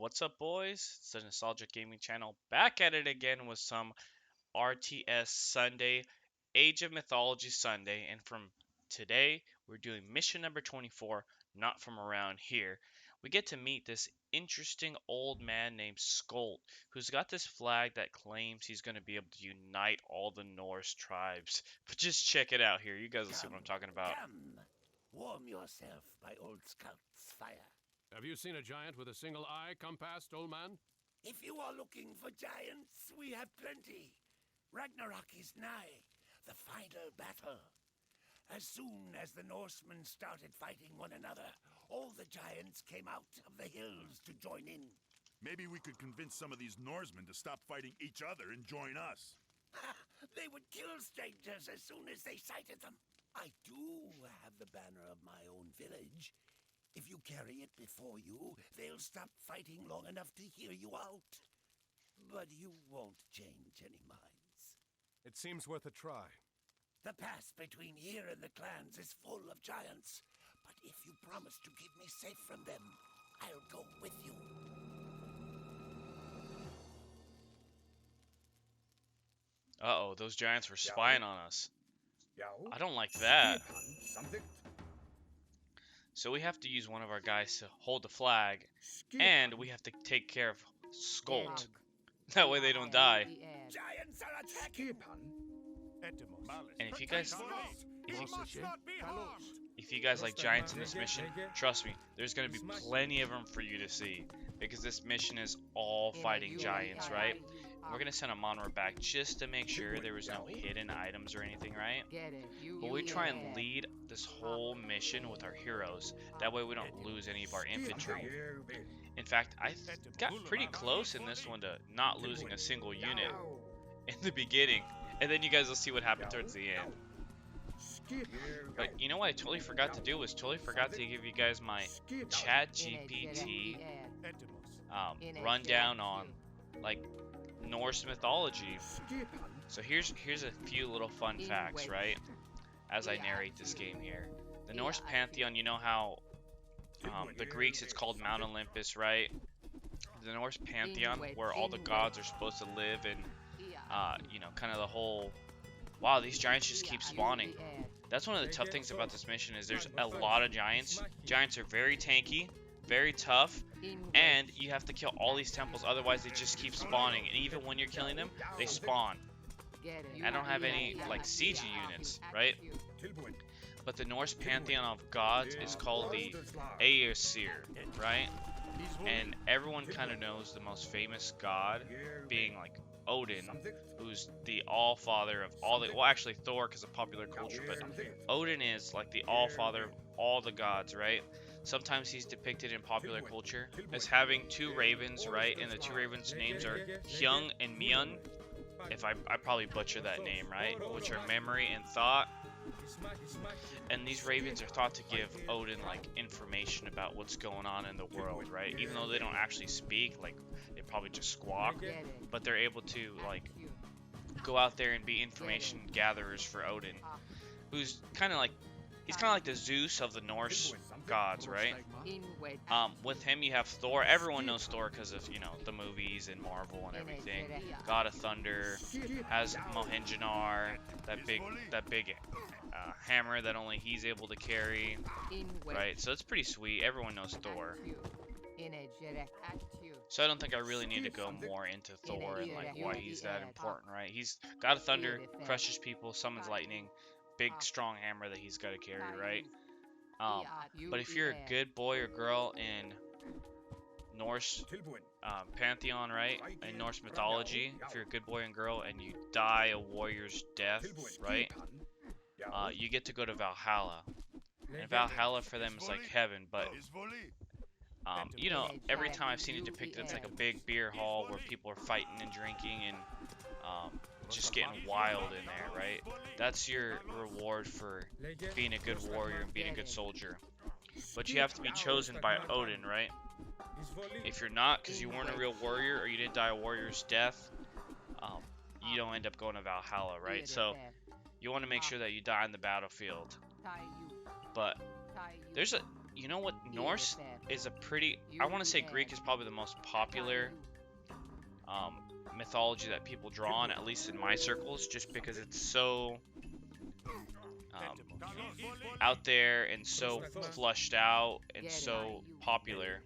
What's up, boys? It's the Nostalgic Gaming Channel back at it again with some RTS Sunday, Age of Mythology Sunday, and from today we're doing mission number 24, Not From Around Here. We get to meet this interesting old man named Skolt, who's got this flag that claims he's going to be able to unite all the Norse tribes. But just check it out here. You guys will see what I'm talking about. Come, warm yourself by old Scout's fire. Have you seen a giant with a single eye come past, old man? If you are looking for giants, we have plenty. Ragnorak is nigh, the final battle. As soon as the Norsemen started fighting one another, all the giants came out of the hills to join in. Maybe we could convince some of these Norsemen to stop fighting each other and join us. They would kill strangers as soon as they sighted them. I do have the banner of my own village. If you carry it before you, they'll stop fighting long enough to hear you out. But you won't change any minds. It seems worth a try. The pass between here and the clans is full of giants. But if you promise to keep me safe from them, I'll go with you. Uh-oh, those giants were spying on us. I don't like that. So we have to use one of our guys to hold the flag, and we have to take care of Skolt. That way they don't die. Giants are attacking! And if you guys like giants in this mission, trust me, there's going to be plenty of them for you to see, because this mission is all fighting giants, right? We're going to send a Monroe back just to make sure there was no hidden items or anything, right? But we try and lead this whole mission with our heroes. That way we don't lose any of our infantry. In fact, I got pretty close in this one to not losing a single unit in the beginning. And then you guys will see what happened towards the end. But you know what I totally forgot to do was totally forgot to give you guys my chat GPT rundown on like Norse mythology. So here's a few little fun facts, right? As I narrate this game here. The Norse pantheon, you know how the Greeks it's called Mount Olympus, right? The Norse pantheon where all the gods are supposed to live and you know, kind of the whole wow, these giants just keep spawning. That's one of the tough things about this mission is there's a lot of giants. Giants are very tanky, very tough, and you have to kill all these temples, otherwise they just keep spawning, and even when you're killing them, they spawn. I don't have any like siege units, right? But the Norse pantheon of gods is called the Aesir, right? And everyone kind of knows the most famous god being like Odin, who's the all-father of all the, well actually Thor because of popular culture, but Odin is like the all-father of all the gods, right? Sometimes he's depicted in popular culture as having two ravens, right? And the two ravens' names are Hyung and Myun. If I probably butcher that name, right? Which are memory and thought. And these ravens are thought to give Odin like information about what's going on in the world, right? Even though they don't actually speak, like they probably just squawk, but they're able to like go out there and be information gatherers for Odin, who's kind of like he's kind of like the Zeus of the Norse gods, right? With him you have Thor. Everyone knows Thor because of, you know, the movies and Marvel and everything. God of Thunder, has Mohenjo-Daro, that big hammer that only he's able to carry, right? So it's pretty sweet. Everyone knows Thor. So I don't think I really need to go more into Thor and like why he's that important, right? He's God of Thunder, crushes people, summons lightning, big strong hammer that he's got to carry, right? But if you're a good boy or girl in Norse pantheon, right, in Norse mythology, if you're a good boy and girl and you die a warrior's death, right, you get to go to Valhalla. And Valhalla for them is like heaven, but you know, every time I've seen it depicted, it's like a big beer hall where people are fighting and drinking and just getting wild in there, right? That's your reward for being a good warrior and being a good soldier. But you have to be chosen by Odin, right? If you're not, because you weren't a real warrior or you didn't die a warrior's death, you don't end up going to Valhalla, right? So you want to make sure that you die on the battlefield. But there's you know what? Norse is a pretty, I want to say Greek is probably the most popular mythology that people draw on, at least in my circles, just because it's so out there and so flushed out and so popular,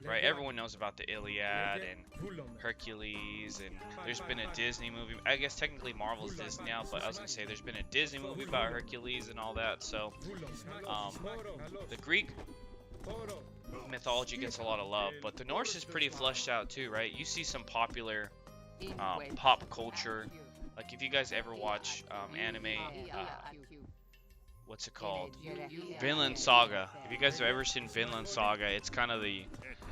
right? Everyone knows about the Iliad and Hercules, and there's been a Disney movie. I guess technically Marvel's Disney now, but I was gonna say there's been a Disney movie about Hercules and all that. So the Greek mythology gets a lot of love, but the Norse is pretty fleshed out too, right? You see some popular pop culture, like if you guys ever watch anime, what's it called? Vinland Saga. If you guys have ever seen Vinland Saga, it's kind of the,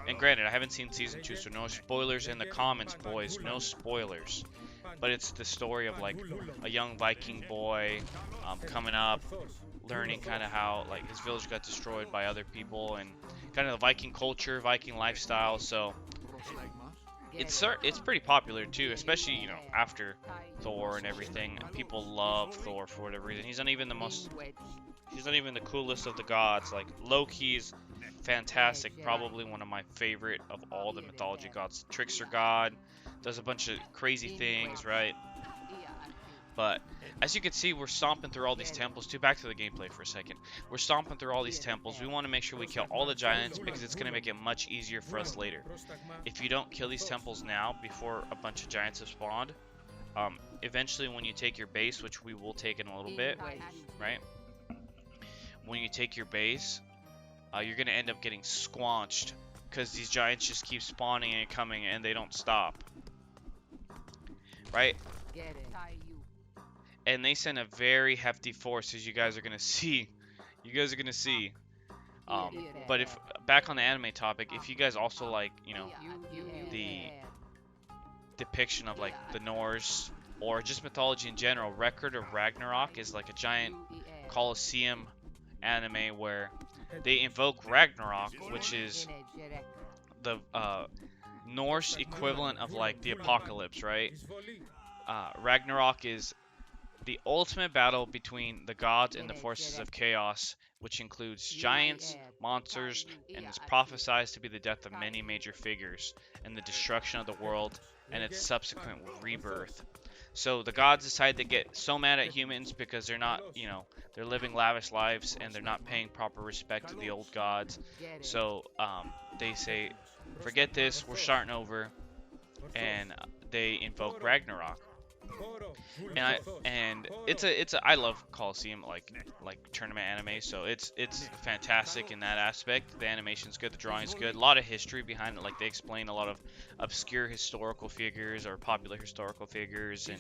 and granted, I haven't seen season 2, so no spoilers in the comments, boys, no spoilers. But it's the story of like a young Viking boy coming up, learning kind of how like his village got destroyed by other people, and kind of the Viking culture, Viking lifestyle. So it's pretty popular too, especially, you know, after Thor and everything. People love Thor for whatever reason. He's not even the coolest of the gods. Like Loki's fantastic, probably one of my favorite of all the mythology gods. Trickster god, does a bunch of crazy things, right? But as you can see, we're stomping through all these temples too. Back to the gameplay for a second. We're stomping through all these temples. We want to make sure we kill all the giants because it's going to make it much easier for us later. If you don't kill these temples now before a bunch of giants have spawned, eventually when you take your base, which we will take in a little bit, right? When you take your base, you're going to end up getting squanched because these giants just keep spawning and coming and they don't stop. Right? And they send a very hefty force, as you guys are going to see. But if, back on the anime topic, if you guys also like, you know, the depiction of like the Norse or just mythology in general, Record of Ragnarok is like a giant Colosseum anime where they invoke Ragnarok, which is the Norse equivalent of like the apocalypse, right? Ragnarok is the ultimate battle between the gods and the forces of chaos, which includes giants, monsters, and is prophesied to be the death of many major figures and the destruction of the world and its subsequent rebirth. So the gods decide to get so mad at humans because they're not, you know, they're living lavish lives and they're not paying proper respect to the old gods. So they say, forget this, we're starting over, and they invoke Ragnarok. And I love Colosseum like tournament anime, so it's fantastic in that aspect. The animation's good, the drawing's good, a lot of history behind it. Like they explain a lot of obscure historical figures or popular historical figures and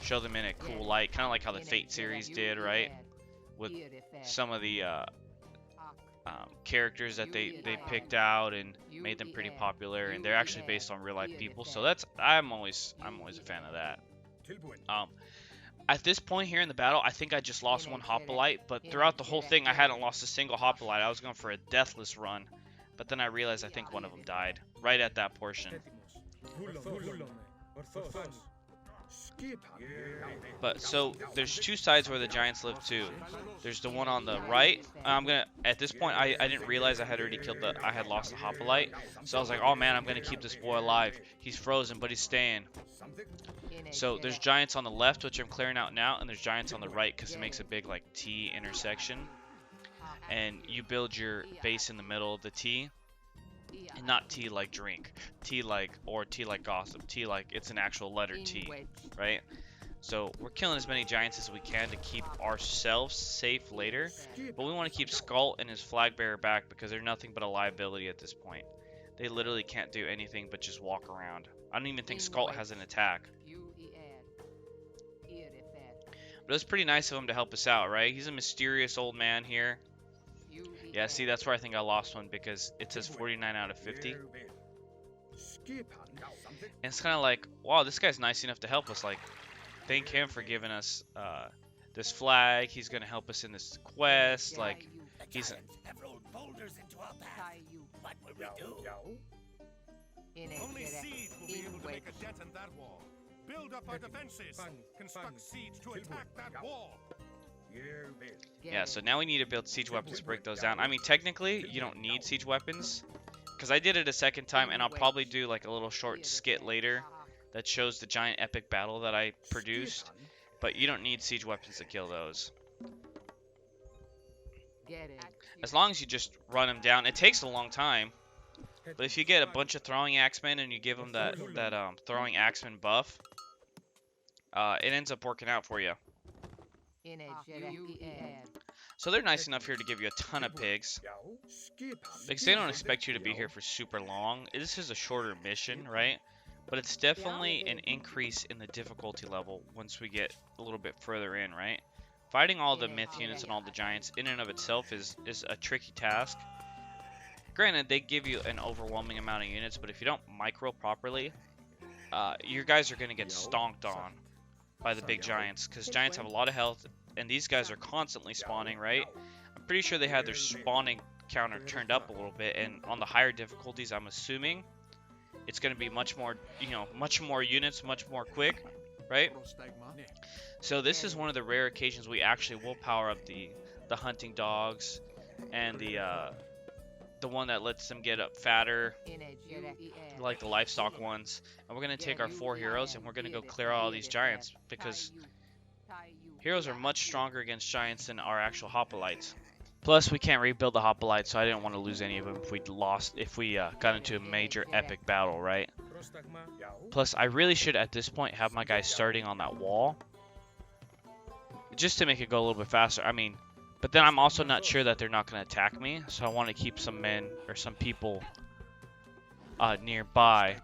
show them in a cool light, kind of like how the Fate series did, right? With some of the characters that they picked out and made them pretty popular, and they're actually based on real life people. So that's I'm always a fan of that. At this point here in the battle, I think I just lost one hoplite, but throughout the whole thing I hadn't lost a single hoplite. I was going for a deathless run, but then I realized I think one of them died right at that portion. But so there's two sides where the giants live too. There's the one on the right. At this point I didn't realize I had already I had lost the hoplite. So I was like, oh man, I'm gonna keep this boy alive. He's frozen, but he's staying. So there's giants on the left, which I'm clearing out now, and there's giants on the right because it makes a big like T intersection. And you build your base in the middle of the T. And not T like drink, T like gossip, T like it's an actual letter T, right? So we're killing as many giants as we can to keep ourselves safe later, but we want to keep Skull and his flag bearer back because they're nothing but a liability at this point. They literally can't do anything but just walk around. I don't even think Skull has an attack. But it's pretty nice of him to help us out, right? He's a mysterious old man here. Yeah, see, that's where I think I lost one because it says 49 out of 50. And it's kind of like, wow, this guy's nice enough to help us. Like, thank him for giving us this flag. He's going to help us in this quest. Like, he's... have rolled boulders into our path. What will we do? Only Siege will be able to make a dent in that wall. Build up our defenses. Construct siege to attack that wall. Yeah, so now we need to build siege weapons to break those down. I mean, technically, you don't need siege weapons. Because I did it a second time, and I'll probably do like a little short skit later that shows the giant epic battle that I produced. But you don't need siege weapons to kill those. As long as you just run them down. It takes a long time. But if you get a bunch of throwing axemen and you give them that throwing axeman buff, it ends up working out for you. So they're nice enough here to give you a ton of pigs. Because they don't expect you to be here for super long. This is a shorter mission, right? But it's definitely an increase in the difficulty level once we get a little bit further in, right? Fighting all the myth units and all the giants in and of itself is a tricky task. Granted, they give you an overwhelming amount of units, but if you don't micro properly, your guys are going to get stonked on by the big giants. Because giants have a lot of health, and these guys are constantly spawning, right? I'm pretty sure they had their spawning counter turned up a little bit, and on the higher difficulties, I'm assuming it's going to be much more, much more units, much more quick, right? So this is one of the rare occasions we actually will power up the hunting dogs and the one that lets them get up fatter, like the livestock ones. And we're going to take our 4 heroes and we're going to go clear out all these giants, because heroes are much stronger against giants than our actual hoplites. Plus, we can't rebuild the hoplites, so I didn't want to lose any of them if we got into a major epic battle, right? Plus, I really should at this point have my guys starting on that wall, just to make it go a little bit faster. I mean, but then I'm also not sure that they're not going to attack me, so I want to keep some men or some people nearby,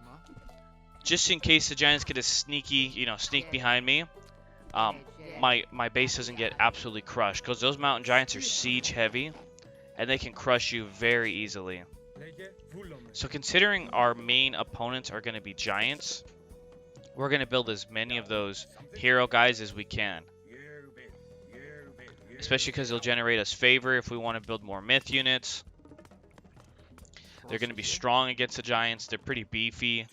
just in case the giants get a sneaky, sneak behind me. My base doesn't get absolutely crushed, because those mountain giants are siege heavy and they can crush you very easily. So considering our main opponents are going to be giants, we're going to build as many of those hero guys as we can, especially because they'll generate us favor if we want to build more myth units. They're going to be strong against the giants. They're pretty beefy.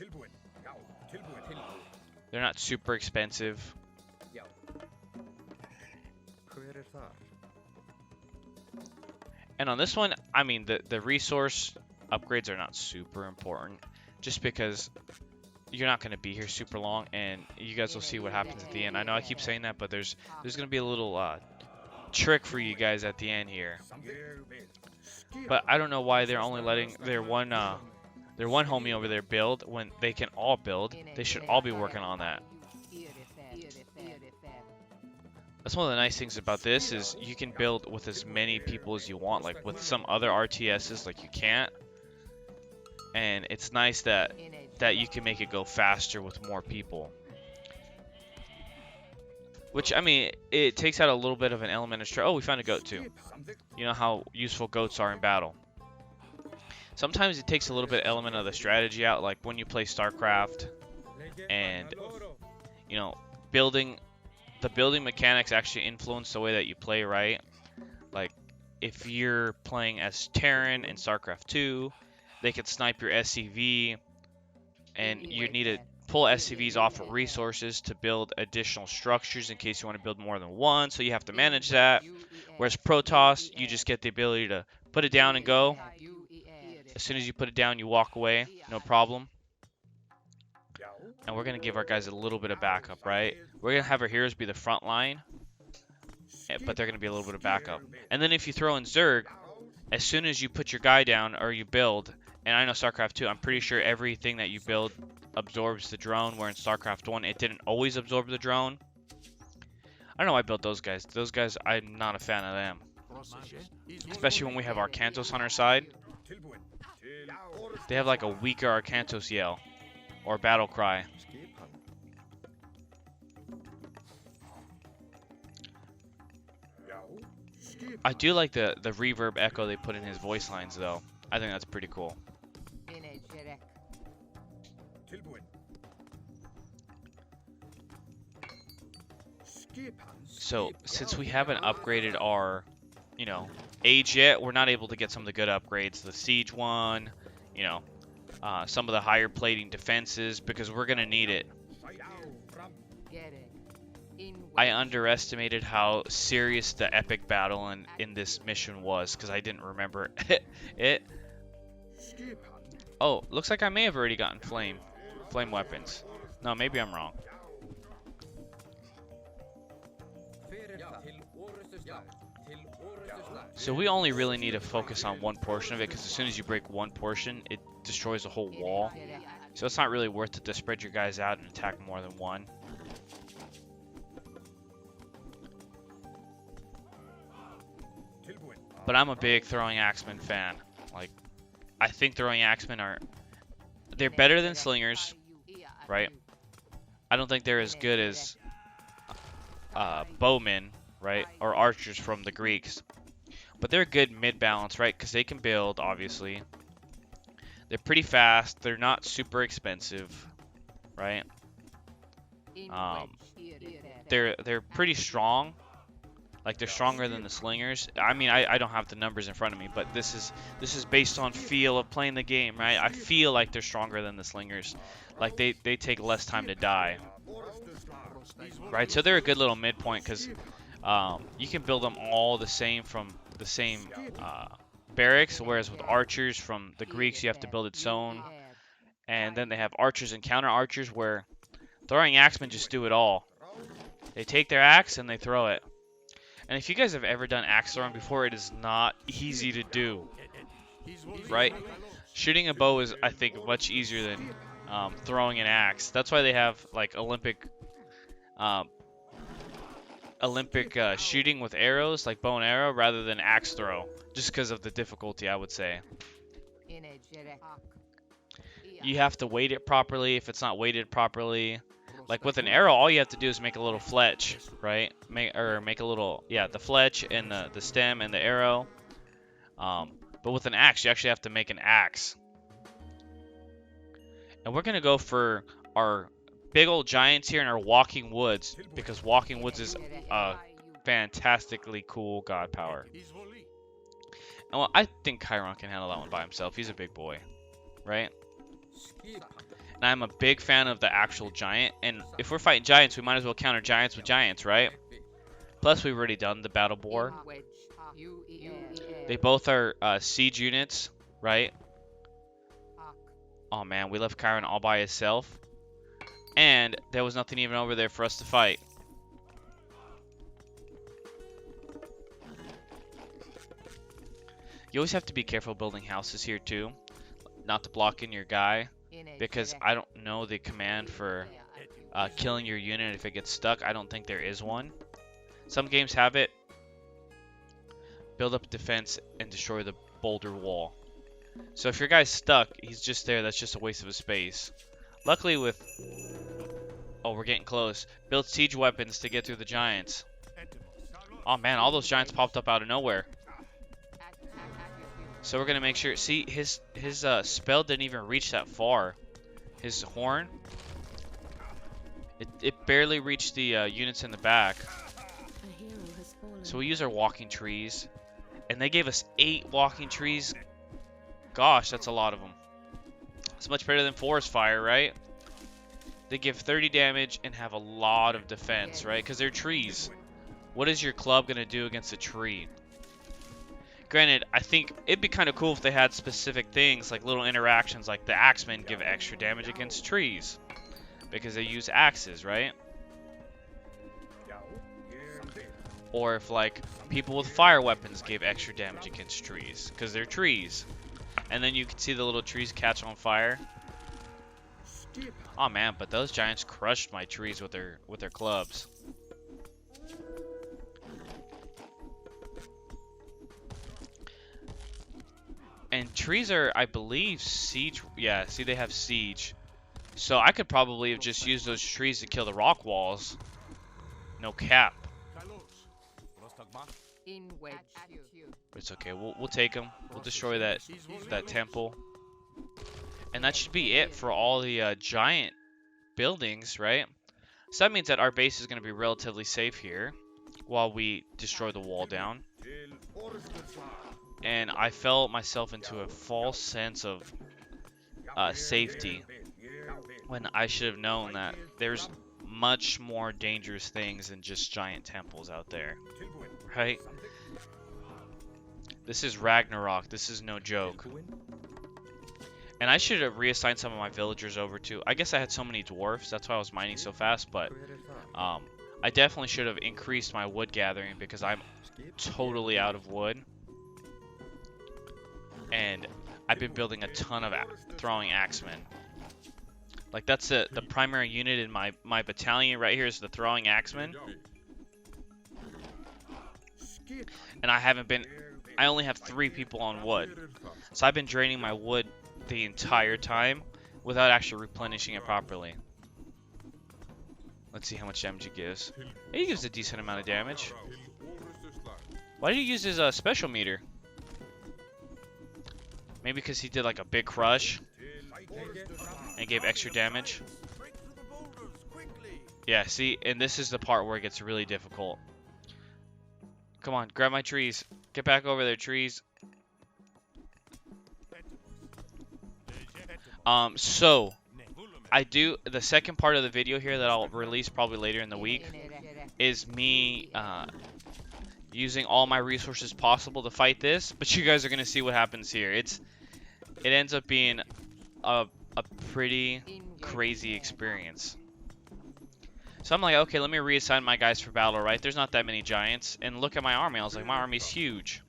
They're not super expensive. And on this one, I mean, the resource upgrades are not super important, just because you're not going to be here super long, and you guys will see what happens at the end. I know I keep saying that, but there's going to be a little trick for you guys at the end here. But I don't know why they're only letting their one homie over there build when they can all build. They should all be working on that. That's one of the nice things about this, is you can build with as many people as you want. Like with some other RTSs, like you can't. And it's nice that you can make it go faster with more people. Which, I mean, it takes out a little bit of an element of stress. Oh, we found a goat too. You know how useful goats are in battle. Sometimes it takes a little bit element of the strategy out, like when you play StarCraft, and the building mechanics actually influence the way that you play, right? Like if you're playing as Terran in StarCraft 2, they could snipe your SCV, and you need to pull SCVs off of resources to build additional structures in case you want to build more than one, so you have to manage that. Whereas Protoss, you just get the ability to put it down and go. As soon as you put it down, you walk away, no problem. And we're going to give our guys a little bit of backup, right? We're going to have our heroes be the front line, but they're going to be a little bit of backup. And then if you throw in Zerg, as soon as you put your guy down or you build, and I know StarCraft 2, I'm pretty sure everything that you build absorbs the drone, where in StarCraft 1, it didn't always absorb the drone. I don't know why I built those guys. Those guys, I'm not a fan of them. Especially when we have Arcantos on our side. They have like a weaker Arcantos yell or battle cry. I do like the reverb echo they put in his voice lines, though. I think that's pretty cool. So, since we haven't upgraded our, age yet, we're not able to get some of the good upgrades. The siege one, some of the higher plating defenses, because we're going to need it. I underestimated how serious the epic battle in this mission was because I didn't remember it. Oh, looks like I may have already gotten flame weapons. No, maybe I'm wrong. So we only really need to focus on one portion of it because as soon as you break one portion, it destroys the whole wall. So it's not really worth it to spread your guys out and attack more than one. But I'm a big throwing axeman fan. Like, I think throwing axemen they're better than slingers, right? I don't think they're as good as bowmen, right? Or archers from the Greeks. But they're good mid-balance, right? Because they can build, obviously. They're pretty fast. They're not super expensive, right? They're pretty strong. Like, they're stronger than the slingers. I mean, I don't have the numbers in front of me, but this is based on feel of playing the game, right? I feel like they're stronger than the slingers. Like, they take less time to die. Right, so they're a good little midpoint because you can build them all the same from the same barracks, whereas with archers from the Greeks, you have to build its own. And then they have archers and counter archers where throwing axemen just do it all. They take their axe and they throw it. And if you guys have ever done axe throwing before, it is not easy to do, right? Shooting a bow is, I think, much easier than throwing an axe. That's why they have like Olympic shooting with arrows, like bow and arrow, rather than axe throw, just because of the difficulty, I would say. You have to weight it properly. If it's not weighted properly, like with an arrow, all you have to do is make a little fletch, right? Make a little, yeah, the fletch and the stem and the arrow. But with an axe, you actually have to make an axe. And we're gonna go for our big old giants here in our walking woods because walking woods is a fantastically cool god power. And well, I think Chiron can handle that one by himself. He's a big boy, right? And I'm a big fan of the actual giant. And if we're fighting giants, we might as well counter giants with giants, right? Plus, we've already done the battle boar. They both are siege units, right? Oh man, we left Chiron all by himself. And there was nothing even over there for us to fight. You always have to be careful building houses here too. Not to block in your guy. Because I don't know the command for killing your unit if it gets stuck. I don't think there is one. Some games have it. Build up defense and destroy the boulder wall. So if your guy's stuck, he's just there. That's just a waste of his space. Luckily with... Oh, we're getting close. Build siege weapons to get through the giants. Oh man, all those giants popped up out of nowhere. So we're gonna make sure. See, his spell didn't even reach that far. His horn. It barely reached the units in the back. So we use our walking trees, and they gave us 8 walking trees. Gosh, that's a lot of them. It's much better than forest fire, right? They give 30 damage and have a lot of defense, right? Because they're trees. What is your club gonna do against a tree? Granted, I think it'd be kind of cool if they had specific things, like little interactions, like the axemen give extra damage against trees. Because they use axes, right? Or if, like, people with fire weapons gave extra damage against trees. Because they're trees. And then you can see the little trees catch on fire. Oh man, but those giants crushed my trees with their clubs. And trees are, I believe, siege. Yeah, see, they have siege. So I could probably have just used those trees to kill the rock walls. No cap. But it's okay. We'll take them. We'll destroy that temple. And that should be it for all the giant buildings, right? So that means that our base is going to be relatively safe here while we destroy the wall down. And I fell myself into a false sense of safety when I should have known that there's much more dangerous things than just giant temples out there, right? This is Ragnarok. This is no joke. And I should have reassigned some of my villagers over to... I guess I had so many dwarfs. That's why I was mining so fast. But I definitely should have increased my wood gathering because I'm totally out of wood. And I've been building a ton of throwing axemen. Like, that's the primary unit in my battalion right here is the throwing axemen. And I only have 3 people on wood. So I've been draining my wood the entire time without actually replenishing it properly. Let's see how much damage he gives. He gives a decent amount of damage. Why did he use his special meter? Maybe because he did like a big crush and gave extra damage. Yeah, see, and this is the part where it gets really difficult. Come on, grab my trees. Get back over there, trees. So I do the second part of the video here that I'll release probably later in the week is me using all my resources possible to fight this, but you guys are gonna see what happens here. It ends up being a pretty crazy experience. So I'm like, okay, let me reassign my guys for battle, right? There's not that many giants, and look at my army. I was like, my army's huge.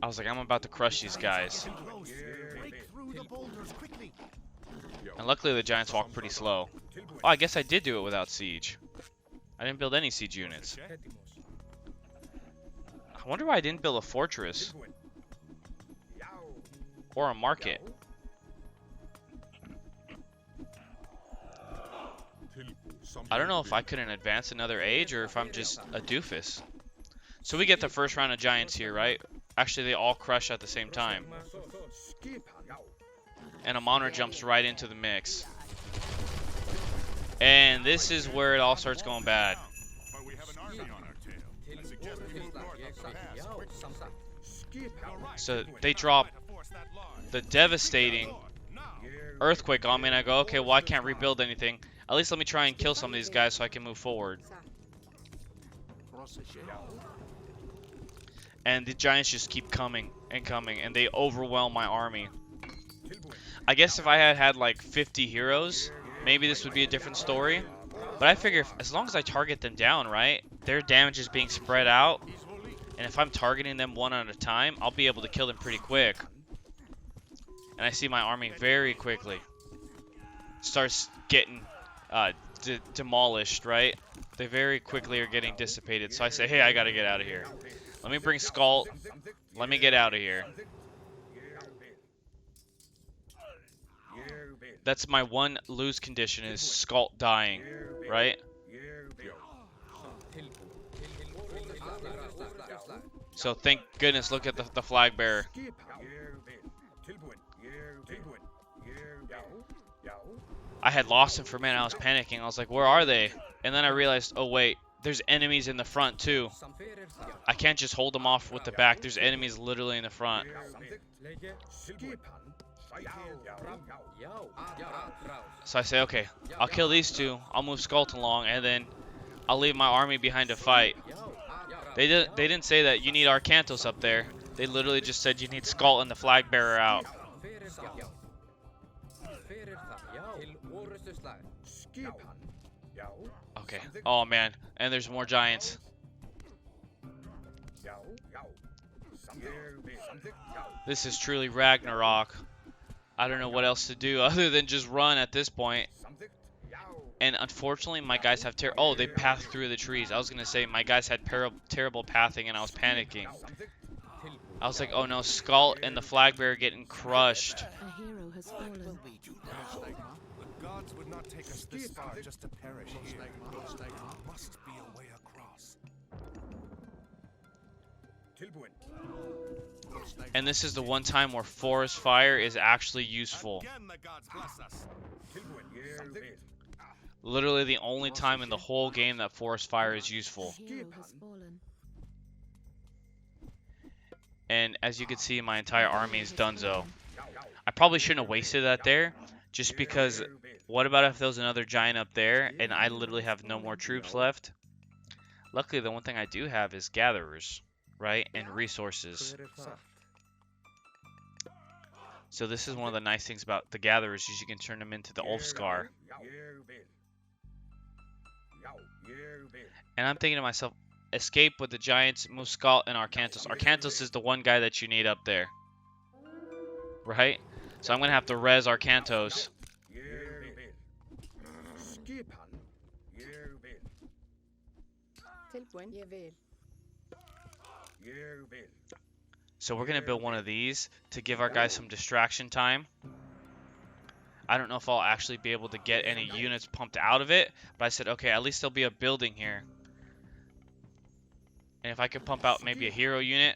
I was like, I'm about to crush these guys. And luckily the giants walk pretty slow. Oh, I guess I did do it without siege. I didn't build any siege units. I wonder why I didn't build a fortress. Or a market. I don't know if I couldn't advance another age or if I'm just a doofus. So we get the first round of giants here, right? Actually, they all crush at the same time. And a monarch jumps right into the mix. And this is where it all starts going bad. So they drop the devastating earthquake on me, and I go, okay, well, I can't rebuild anything. At least let me try and kill some of these guys so I can move forward. And the giants just keep coming and coming, and they overwhelm my army. I guess if I had like 50 heroes, maybe this would be a different story. But I figure as long as I target them down, right, their damage is being spread out. And if I'm targeting them one at a time, I'll be able to kill them pretty quick. And I see my army very quickly starts getting demolished, right? They very quickly are getting dissipated. So I say, hey, I gotta get out of here. Let me bring Skull. Let me get out of here. That's my one lose condition is Skull dying, right? So thank goodness, look at the flag bearer. I had lost him for a minute. I was panicking. I was like, where are they? And then I realized, oh wait, there's enemies in the front too. I can't just hold them off with the back. There's enemies literally in the front. So I say, okay, I'll kill these two. I'll move Skulton along, and then I'll leave my army behind to fight. They didn't say that you need Arcantos up there. They literally just said you need Skull and the flag bearer out. Okay. Oh man, and there's more giants. This is truly Ragnarok. I don't know what else to do other than just run at this point. And unfortunately, my guys have they passed through the trees. I was gonna say my guys had terrible pathing, and I was panicking. I was like, oh no, Skull and the flag bearer getting crushed. A hero has fallen. The gods would not take us this far just to perish here. There must be a way across. And this is the one time where forest fire is actually useful. Literally the only time in the whole game that forest fire is useful. A hero has fallen. And as you can see, my entire army is donezo. I probably shouldn't have wasted that there. Just because, what about if there was another giant up there and I literally have no more troops left? Luckily, the one thing I do have is gatherers, right? And resources. So this is one of the nice things about the gatherers is you can turn them into the Ulfskar. And I'm thinking to myself, escape with the giants, Muscal, and Arcantos. Arcantos is the one guy that you need up there. Right? So I'm going to have to res Arcantos. So we're going to build one of these to give our guys some distraction time. I don't know if I'll actually be able to get any units pumped out of it, but I said, okay, at least there'll be a building here. And if I could pump out maybe a hero unit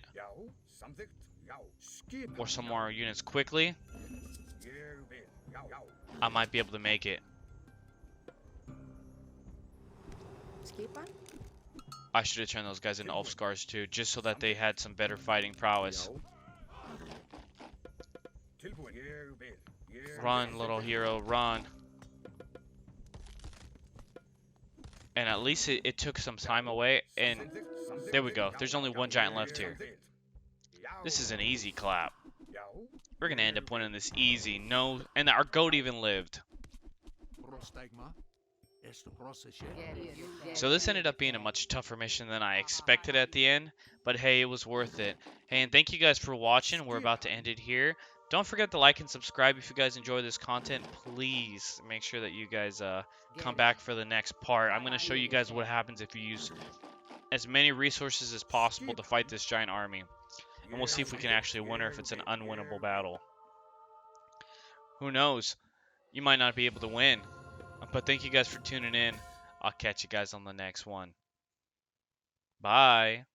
or some more units quickly, I might be able to make it. I should have turned those guys into Ulfskars too, just so that they had some better fighting prowess. Run, little hero, run. And at least it took some time away, and there we go. There's only one giant left here. This is an easy clap. We're going to end up winning this easy. No, and our goat even lived. So this ended up being a much tougher mission than I expected at the end, but hey, it was worth it. Hey, and thank you guys for watching. We're about to end it here. Don't forget to like and subscribe if you guys enjoy this content. Please make sure that you guys come back for the next part. I'm going to show you guys what happens if you use as many resources as possible to fight this giant army. And we'll see if we can actually win or if it's an unwinnable battle. Who knows? You might not be able to win. But thank you guys for tuning in. I'll catch you guys on the next one. Bye.